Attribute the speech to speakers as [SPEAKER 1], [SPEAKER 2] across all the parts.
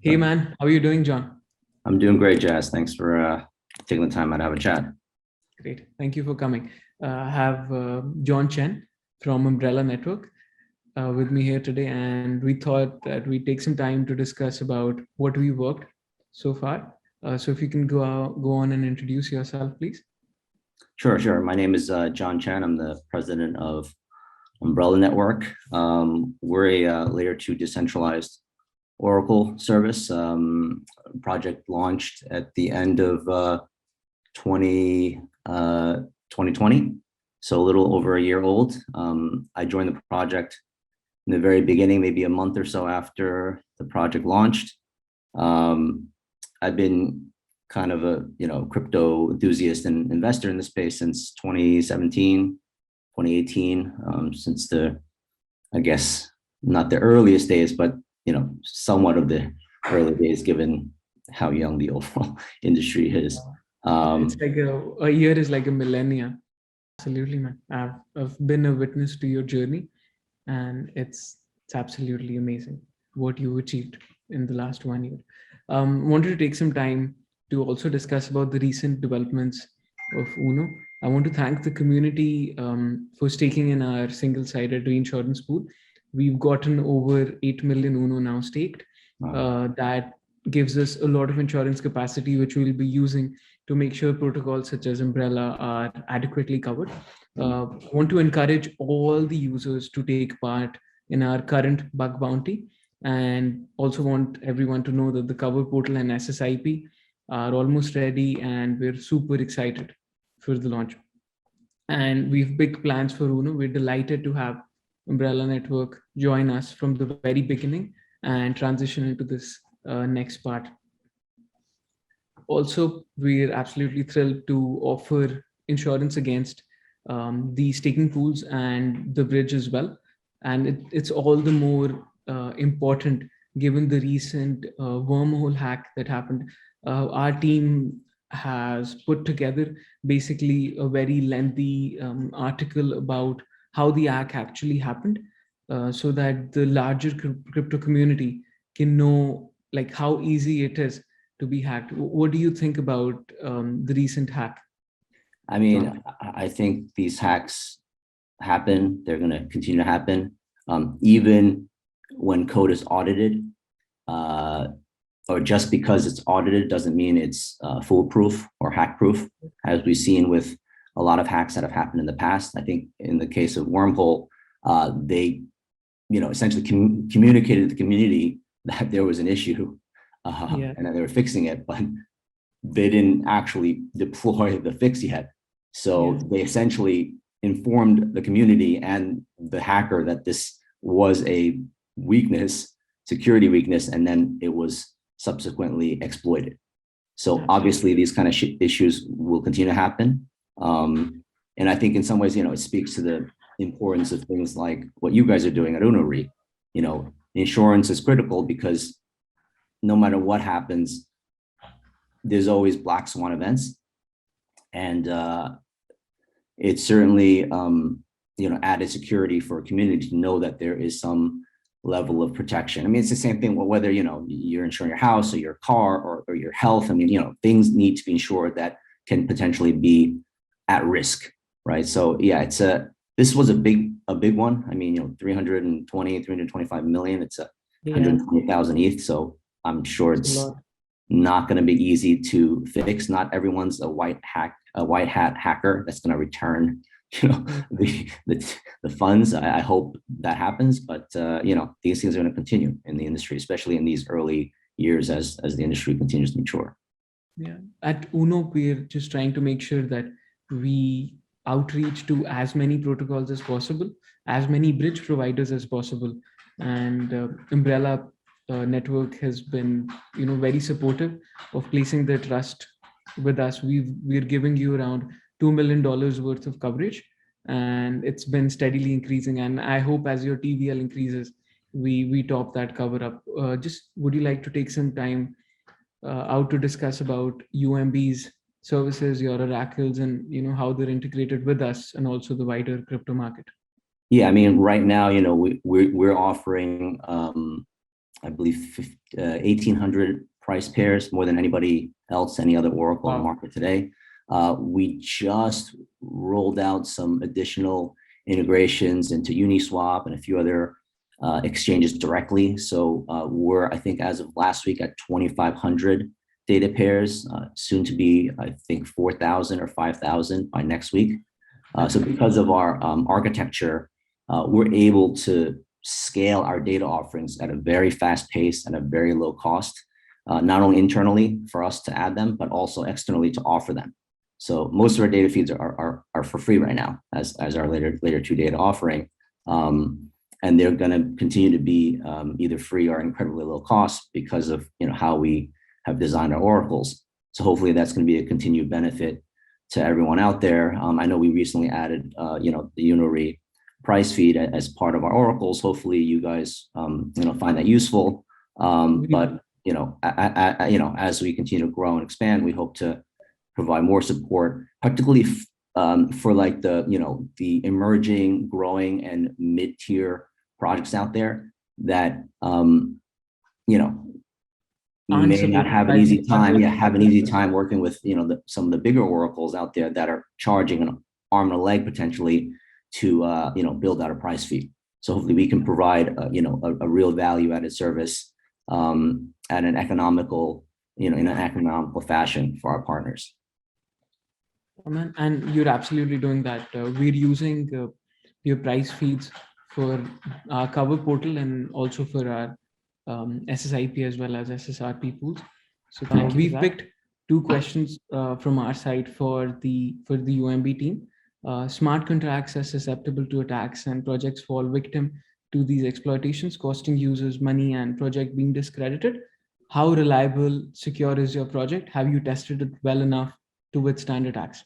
[SPEAKER 1] Hey man, how are you doing, John?
[SPEAKER 2] I'm doing great, Jazz. Thanks for taking the time out to have a chat.
[SPEAKER 1] Great. Thank you for coming. I have John Chen from Umbrella Network with me here today, and we thought that we'd take some time to discuss about what we worked so far. So if you can go on and introduce yourself, please.
[SPEAKER 2] Sure. My name is John Chen. I'm the president of Umbrella Network. We're a layer two decentralized Oracle service. Project launched at the end of 2020, so a little over a year old. I joined the project in the very beginning, maybe a month or so after the project launched. I've been kind of a crypto enthusiast and investor in the space since 2017, 2018, since the, I guess, not the earliest days, but somewhat of the early days, given how young the overall industry is.
[SPEAKER 1] It's like a year is like a millennia. Absolutely, man. I've been a witness to your journey, and it's absolutely amazing what you achieved in the last 1 year. Wanted to take some time to also discuss about the recent developments of Uno. I want to thank the community for staking in our single-sided reinsurance pool. We've gotten over 8 million Uno now staked. That gives us a lot of insurance capacity, which we'll be using to make sure protocols such as Umbrella are adequately covered. Want to encourage all the users to take part in our current bug bounty, and also want everyone to know that the cover portal and SSIP are almost ready, and we're super excited for the launch. And we've big plans for Uno. We're delighted to have Umbrella Network join us from the very beginning and transition into this next part. Also, we're absolutely thrilled to offer insurance against the staking pools and the bridge as well. And it's all the more important given the recent wormhole hack that happened. Our team has put together basically a very lengthy article about how the hack actually happened, so that the larger crypto community can know like how easy it is to be hacked. What do you think about the recent hack?
[SPEAKER 2] I mean, I think these hacks happen. They're going to continue to happen, even when code is audited. Or just because it's audited doesn't mean it's foolproof or hack proof, as we've seen with a lot of hacks that have happened in the past. I think in the case of Wormhole, they essentially communicated to the community that there was an issue and that they were fixing it, but they didn't actually deploy the fix yet. So they essentially informed the community and the hacker that this was a weakness, security weakness, and then it was subsequently exploited. So obviously these kind of issues will continue to happen. And I think in some ways, it speaks to the importance of things like what you guys are doing at Uno Re. Insurance is critical because no matter what happens, there's always black swan events. And it's certainly, added security for a community to know that there is some level of protection. I mean, it's the same thing whether, you're insuring your house or your car or your health. I mean, things need to be insured that can potentially be at risk, right? So yeah, this was a big one. I mean, 325 million, it's 120,000 ETH. So I'm sure it's not going to be easy to fix. Not everyone's a white hat hacker that's going to return, the funds. I hope that happens, but these things are going to continue in the industry, especially in these early years as the industry continues to mature.
[SPEAKER 1] Yeah, at Uno, we're just trying to make sure that we outreach to as many protocols as possible, as many bridge providers as possible, and Umbrella Network has been, very supportive of placing their trust with us. We're giving you around $2 million worth of coverage, and it's been steadily increasing. And I hope as your TVL increases, we top that cover up. Just would you like to take some time out to discuss about UMB's services, your oracles, and how they're integrated with us and also the wider crypto market?
[SPEAKER 2] Yeah, I mean, right now, we're offering I believe 1,800 price pairs, more than anybody else, any other Oracle on the market today. We just rolled out some additional integrations into Uniswap and a few other exchanges directly. So we're, I think, as of last week at 2,500 data pairs, soon to be, I think, 4,000 or 5,000 by next week. So because of our architecture, we're able to scale our data offerings at a very fast pace and a very low cost, not only internally for us to add them, but also externally to offer them. So most of our data feeds are for free right now as our layer two data offering. And they're going to continue to be either free or incredibly low cost because of how we have designed our oracles. So hopefully that's going to be a continued benefit to everyone out there. I know we recently added the Unary price feed as part of our oracles. Hopefully you guys find that useful. But as we continue to grow and expand, we hope to provide more support, particularly for like the emerging, growing, and mid-tier projects out there that may not have an easy time. Have an easy time working with some of the bigger oracles out there that are charging an arm and a leg potentially to build out a price feed. So hopefully we can provide a real value-added service at an economical in an economical fashion for our partners.
[SPEAKER 1] And you're absolutely doing that. We're using your price feeds for our cover portal and also for our SSIP as well as SSRP pools. So we've picked two questions from our side for the UMB team. Smart contracts are susceptible to attacks and projects fall victim to these exploitations, costing users money and project being discredited. How reliable, secure is your project? Have you tested it well enough to withstand attacks?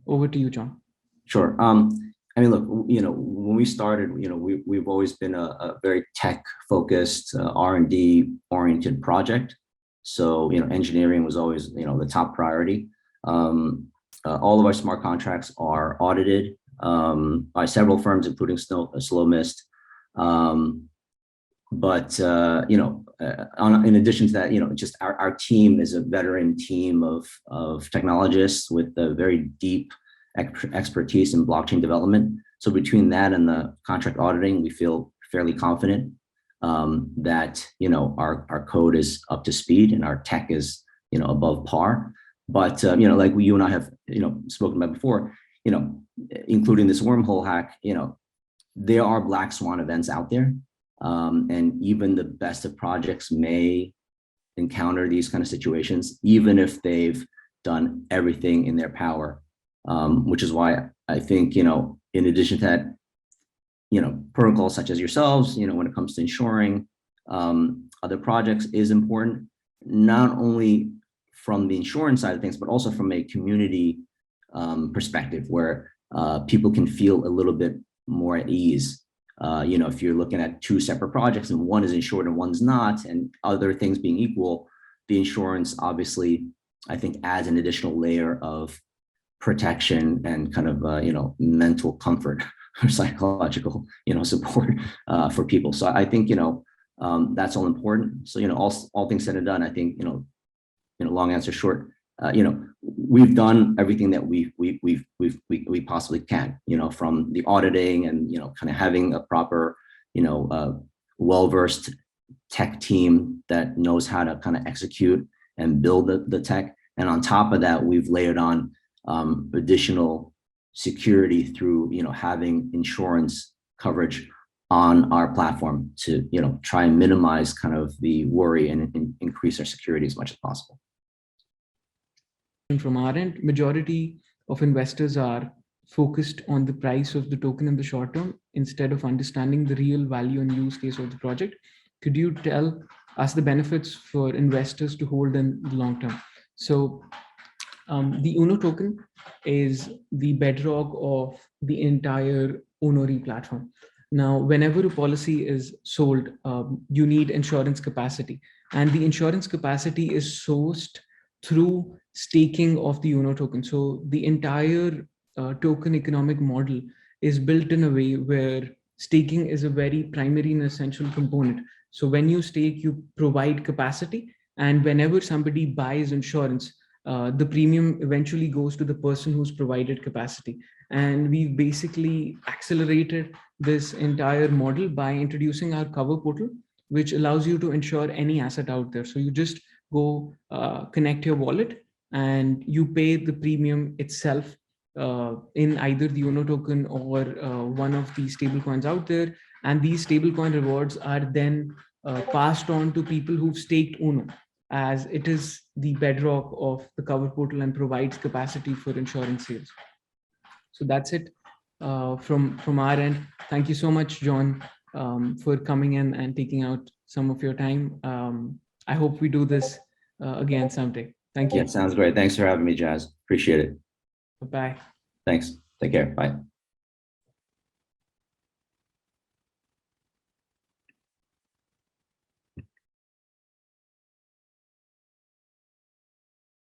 [SPEAKER 1] Over to you, John.
[SPEAKER 2] Sure. I mean, look, when we started, we've always been a very tech-focused, R&D oriented project. So, engineering was always, the top priority. All of our smart contracts are audited by several firms, including Slow Mist. In addition to that, just our team is a veteran team of technologists with a very deep expertise in blockchain development. So between that and the contract auditing, we feel fairly confident that our code is up to speed and our tech is above par. But like you and I have spoken about before, including this wormhole hack, there are black swan events out there. And even the best of projects may encounter these kind of situations, even if they've done everything in their power, which is why I think, in addition to that, protocols such as yourselves, when it comes to ensuring other projects is important, not only from the insurance side of things, but also from a community perspective where people can feel a little bit more at ease. If you're looking at two separate projects and one is insured and one's not, and other things being equal, the insurance obviously, I think, adds an additional layer of protection and kind of, mental comfort or psychological, support for people. So I think, that's all important. So, all things said and done, I think, long answer short, we've done everything that we possibly can, from the auditing and, kind of having a proper, well-versed tech team that knows how to kind of execute and build the tech. And on top of that, we've layered on additional security through, having insurance coverage on our platform to, try and minimize kind of the worry and increase our security as much as possible.
[SPEAKER 1] From our end, majority of investors are focused on the price of the token in the short term instead of understanding the real value and use case of the project. Could you tell us the benefits for investors to hold in the long term? So the UNO token is the bedrock of the entire UNORI platform. Now, whenever a policy is sold, you need insurance capacity, and the insurance capacity is sourced through staking of the UNO token. So the entire token economic model is built in a way where staking is a very primary and essential component. So when you stake, you provide capacity, and whenever somebody buys insurance, the premium eventually goes to the person who's provided capacity. And we've basically accelerated this entire model by introducing our cover portal, which allows you to insure any asset out there. So you just go connect your wallet, and you pay the premium itself in either the UNO token or one of the stable coins out there. And these stablecoin rewards are then passed on to people who've staked UNO, as it is the bedrock of the cover portal and provides capacity for insurance sales. So that's it from our end. Thank you so much, John, for coming in and taking out some of your time. I hope we do this again someday. Thank
[SPEAKER 2] Yeah,
[SPEAKER 1] you.
[SPEAKER 2] sounds great. Thanks for having me, Jazz. Appreciate it.
[SPEAKER 1] Bye.
[SPEAKER 2] Thanks. Take care. Bye.